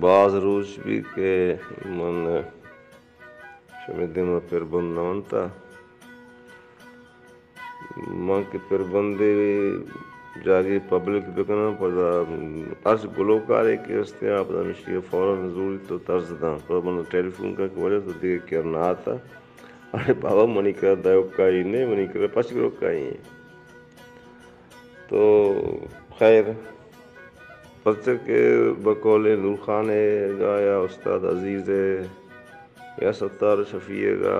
بعض روز بھی کہ من شمیدین پر بند نونتا من کے پر بندے جاگی پبلک بکنا پدا ارس گلوکارے کے استعمال پدا مشکل فوراً ضروری تو طرز دا پر من ٹیلی فون کا وجہ تو دیکھ کیا نہ آتا ارے بابا منی کر دیوکائی نے منی کر پچ گروکائی تو خیر پرچہ کے بقول نور خان گا یا استاد عزیز یا ستار شفیع گا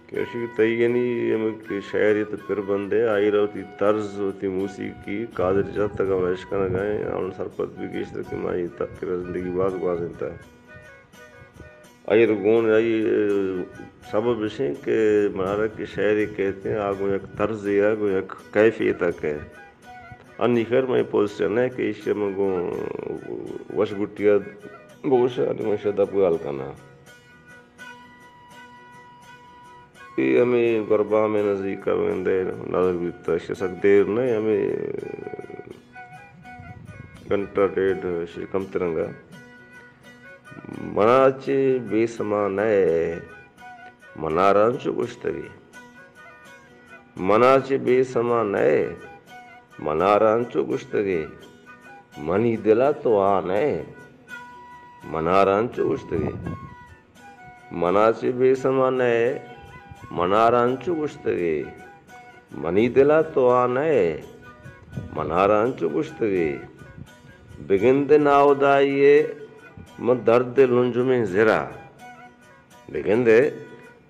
کہ اشی تیگنی کہ شاعریت پر بندے آئی رہتی طرز ہوتی موسیقی قادر جات تک ہم عشقہ نہ گائیں اور سرپت بھی کیشتر کہ مائی تک کہ زندگی باز انتا ہے آئی رگون آئی سبب بشیں کہ منارہ کی شاعری کہتے ہیں آگو یک طرز ہے آگو یک کیفیتک ہے انی خیر میں پوزیشن ہے کہ اس منگو وش گٹیا بوشا میں شدہ پویال کنا یہ ہمیں غربا میں نزدیک بندے نظر بیتا شسک دیر نہیں ہمیں گھنٹہ ڈیڑھ کم ترنگا مناچے بے سمان ہے منارانچو گشتگی مناچے بے سمان ہے منارانچو گشتگی منی دلا تو آن ہے منارانچو گشتگی مناچے بے سمان ہے منارانچو گشتگی منی دلا تو آن ہے منارانچو گشتگی بگند ناودائیے من درد لنج میں زرا بگند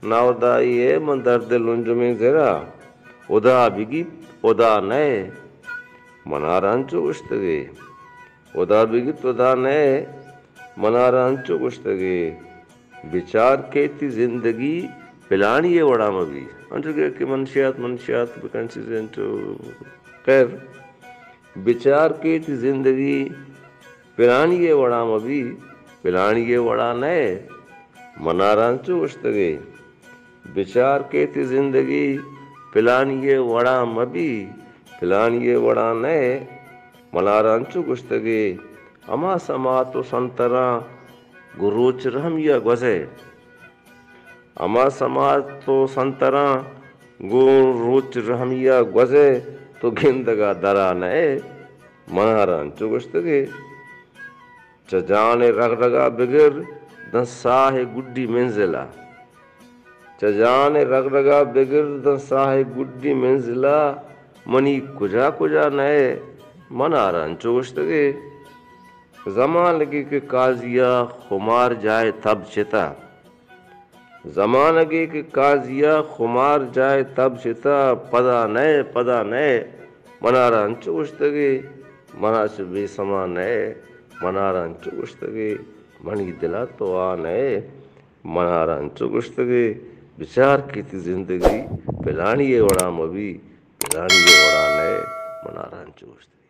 ناودائیے من درد لنج میں زرا ادا بگی ادا نئے منارانچو گشتگی ادا بگی ادا نئے منارانچو گشتگی بچار کیتی زندگی پلانی وڑا مبی انٹر کہ منشیات بکنسیزن تو خیر بچار کیتی زندگی پلانی وڑا مبی پلانی وڑا نئے منارانچو گشتگی بچار کیتی زندگی پلانی وڑا مبی پلانی وڑا نئے منارانچو گشتگی اما سماتو سنترا گروچ رحمیا گوزے اما سماتو سنترا گروچ رحمیا گوزے تو گندگا درا نئے منارانچو گشتگی چجان رگرگا بگر دن ساہ گڈی منزلہ چجان رگرگا بگر دن ساہ گڈی منزلہ منی کجا کجا نئے منارانچو گشتگی زمان لگی کہ قاضیہ خمار جائے تب چتا زمان لگی کہ قاضیہ خمار جائے تب چتا پدا نئے منارانچو گشتگی مناچ بے سما نئے منارانچو گشتگی منی دلا تو آ نئے منارانچو گشتگی بچار کیتی زندگی پلانی وڑا مبی پلانی وڑا نئے منارانچو گشتگی